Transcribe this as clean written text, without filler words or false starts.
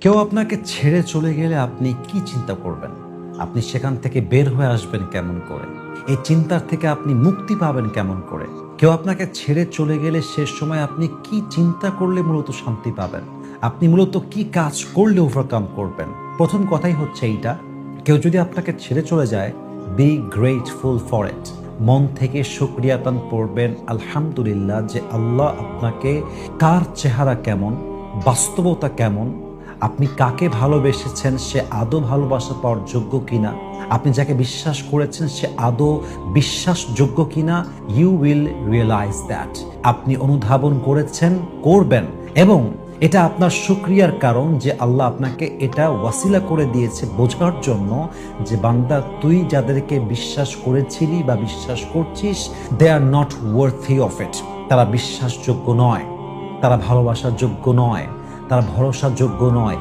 কেউ আপনাকে ছেড়ে চলে গেলে আপনি কি চিন্তা করবেন? আপনি সেখান থেকে বের হয়ে আসবেন কেমন করে? এই চিন্তার থেকে আপনি মুক্তি পাবেন কেমন করে? কেউ আপনাকে ছেড়ে চলে গেলে শেষ সময় আপনি কি চিন্তা করলে মূলত শান্তি পাবেন? আপনি মূলত কি কাজ করলে ওভারকাম করবেন? প্রথম কথাই হচ্ছে এইটা, কেউ যদি আপনাকে ছেড়ে চলে যায়, বি গ্রেটফুল ফর ইট। মন থেকে শুকরিয়াতান পড়বেন, আলহামদুলিল্লাহ, যে আল্লাহ আপনাকে, কার চেহারা কেমন, বাস্তবতা কেমন, আপনি কাকে ভালোবেসেছেন, সে আদৌ ভালোবাসা পাওয়ার যোগ্য কিনা, আপনি যাকে বিশ্বাস করেছেন সে আদৌ বিশ্বাসযোগ্য কিনা। You will realise that. আপনি অনুধাবন করেছেন, করবেন, এবং এটা আপনার শুকরিয়ার কারণ যে আল্লাহ আপনাকে এটা ওয়াসিলা করে দিয়েছে বোঝার জন্য যে বান্দা, তুই যাদেরকে বিশ্বাস করেছিলি বা বিশ্বাস করছিস, they are not worthy of it. তারা বিশ্বাসযোগ্য নয়, তারা ভালোবাসার যোগ্য নয়, তারা ভরসার যোগ্য নয়।